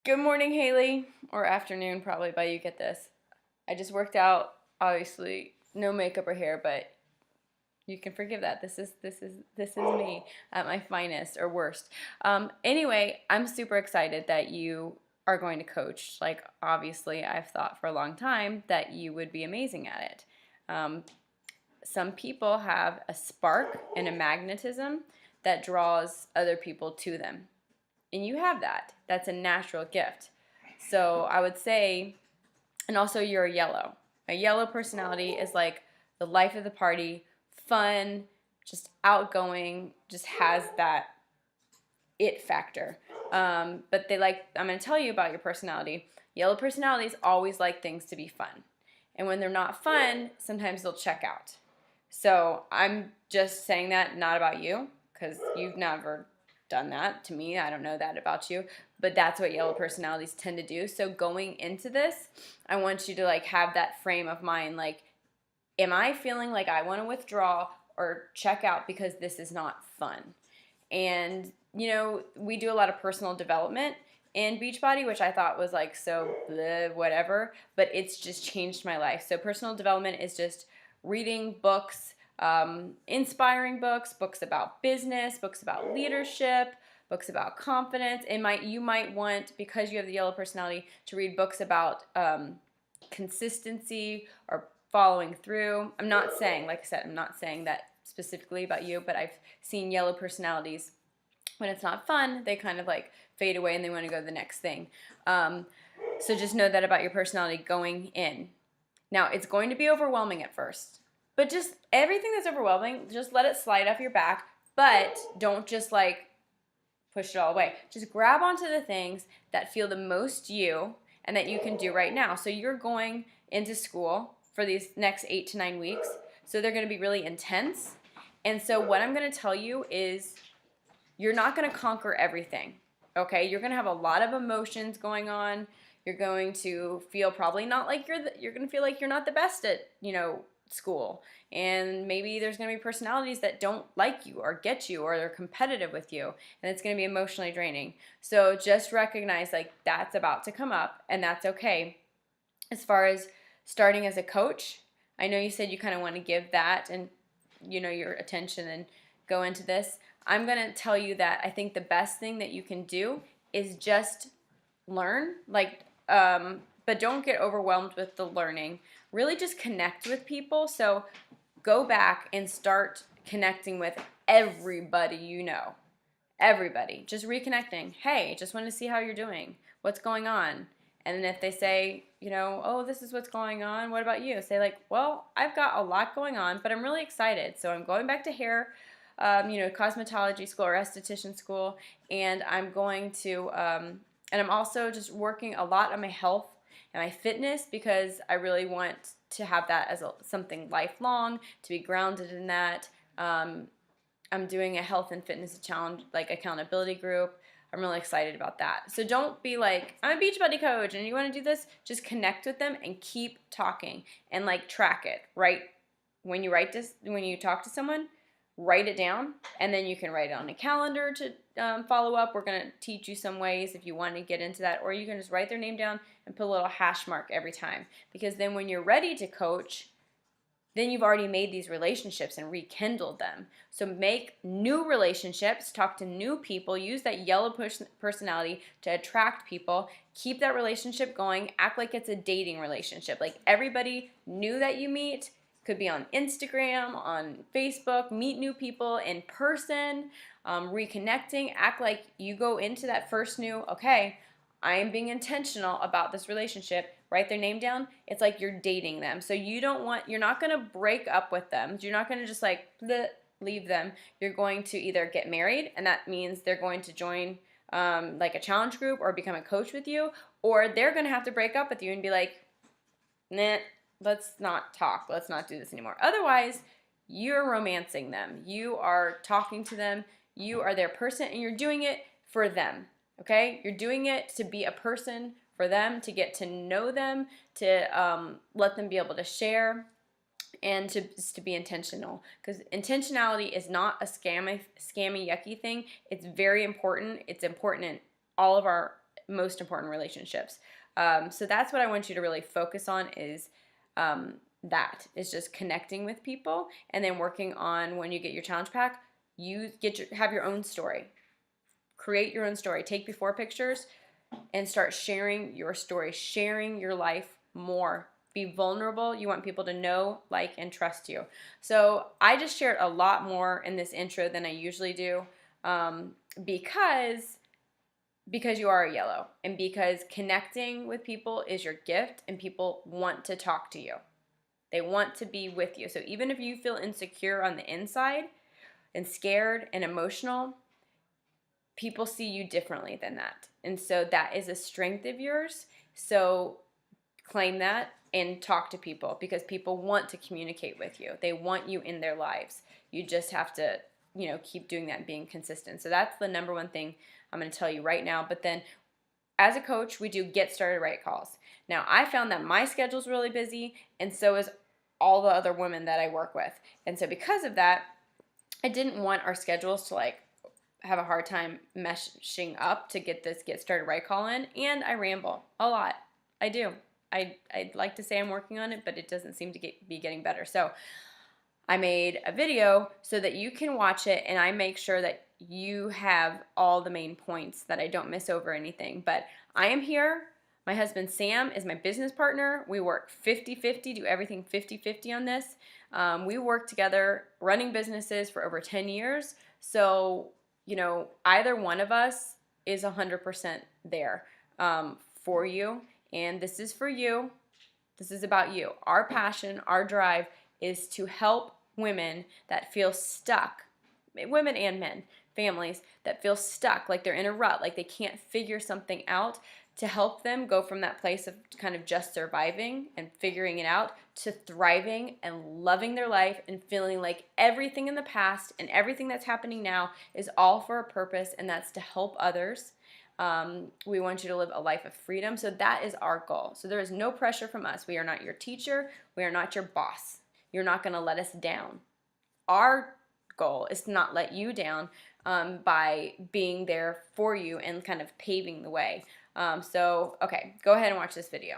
Good morning, Haley, or afternoon probably by you get this. I just worked out, obviously no makeup or hair, but you can forgive that. This is me at my finest or worst. Anyway, I'm super excited that you are going to coach. Like obviously, I've thought for a long time that you would be amazing at it. Um, some people have a spark and a magnetism that draws other people to them. And you have that. That's a natural gift. So I would say, and also you're a yellow. A yellow personality is like the life of the party, fun, just outgoing, just has that it factor. But I'm going to tell you about your personality. Yellow personalities always like things to be fun. And when they're not fun, sometimes they'll check out. So I'm just saying that not about you, because you've never done that to me. I don't know that about you, but that's what yellow personalities tend to do. So going into this, I want you to like have that frame of mind, like, am I feeling like I want to withdraw or check out because this is not fun? And we do a lot of personal development in Beachbody, which I thought was like so bleh, whatever, but it's just changed my life. So personal development is just reading books, inspiring books, books about business, books about leadership, books about confidence. You might want, because you have the yellow personality, to read books about consistency or following through. I'm not saying, like I said, I'm not saying that specifically about you, but I've seen yellow personalities, when it's not fun, they kind of like fade away and they want to go to the next thing. So just know that about your personality going in. Now, it's going to be overwhelming at first, but just everything that's overwhelming, just let it slide off your back, but don't just like push it all away. Just grab onto the things that feel the most you and that you can do right now. So you're going into school for these next 8 to 9 weeks. So they're going to be really intense. And so what I'm going to tell you is you're not going to conquer everything. Okay? You're going to have a lot of emotions going on. You're going to feel probably not like you're going to feel like you're not the best at, school. And maybe there's going to be personalities that don't like you or get you or they're competitive with you, and it's going to be emotionally draining. So just recognize like that's about to come up, and that's okay. As far as starting as a coach, I know you said you kind of want to give that and your attention and go into this. I'm going to tell you that I think the best thing that you can do is just learn, but don't get overwhelmed with the learning. Really just connect with people. So go back and start connecting with everybody you know. Everybody. Just reconnecting. Hey, just want to see how you're doing. What's going on? And then if they say, oh, this is what's going on, what about you? Say like, well, I've got a lot going on, but I'm really excited. So I'm going back to hair, cosmetology school or esthetician school, and I'm going to, and I'm also just working a lot on my health and my fitness because I really want to have that as something lifelong, to be grounded in that. I'm doing a health and fitness challenge, like accountability group. I'm really excited about that. So don't be like, I'm a Beachbody coach and you want to do this. Just connect with them and keep talking and like track it, right? When you talk to someone, write it down, and then you can write it on a calendar to follow up. We're going to teach you some ways if you want to get into that, or you can just write their name down and put a little hash mark every time, because then when you're ready to coach, then you've already made these relationships and rekindled them. So make new relationships, talk to new people, use that yellow personality to attract people, keep that relationship going, act like it's a dating relationship. Like everybody new that you meet could be on Instagram, on Facebook, meet new people in person, reconnecting, act like you go into that first new, okay, I am being intentional about this relationship. Write their name down. It's like you're dating them. So you're not going to break up with them. You're not going to just like leave them. You're going to either get married, and that means they're going to join like a challenge group or become a coach with you, or they're going to have to break up with you and be like, nah, let's not talk. Let's not do this anymore. Otherwise, you're romancing them. You are talking to them. You are their person, and you're doing it for them. Okay? You're doing it to be a person for them, to get to know them, to let them be able to share, and to be intentional. Because intentionality is not a scammy, yucky thing. It's very important. It's important in all of our most important relationships. So that's what I want you to really focus on is that is just connecting with people, and then working on when you get your challenge pack, have your own story. Create your own story. Take before pictures and start sharing your story, sharing your life more. Be vulnerable. You want people to know, like, and trust you. So I just shared a lot more in this intro than I usually do, because you are a yellow, and because connecting with people is your gift, and people want to talk to you. They want to be with you. So even if you feel insecure on the inside and scared and emotional, people see you differently than that. And so that is a strength of yours. So claim that and talk to people, because people want to communicate with you. They want you in their lives. You just have to, keep doing that and being consistent. So that's the number one thing I'm going to tell you right now. But then as a coach, we do get started right calls. Now, I found that my schedule's really busy, and so is all the other women that I work with. And so because of that, I didn't want our schedules to have a hard time meshing up to get this get started right call in, and I ramble a lot. I do. I'd like to say I'm working on it, but it doesn't seem to be getting better. So I made a video so that you can watch it, and I make sure that you have all the main points, that I don't miss over anything. But I am here. My husband Sam is my business partner. We work 50-50, do everything 50-50 on this. We work together running businesses for over 10 years. So either one of us is 100% there for you. And this is for you. This is about you. Our passion, our drive is to help women that feel stuck, women and men, families that feel stuck, like they're in a rut, like they can't figure something out, to help them go from that place of kind of just surviving and figuring it out to thriving and loving their life and feeling like everything in the past and everything that's happening now is all for a purpose, and that's to help others. We want you to live a life of freedom. So that is our goal. So there is no pressure from us. We are not your teacher. We are not your boss. You're not going to let us down. Our goal is to not let you down by being there for you and kind of paving the way. Okay, go ahead and watch this video.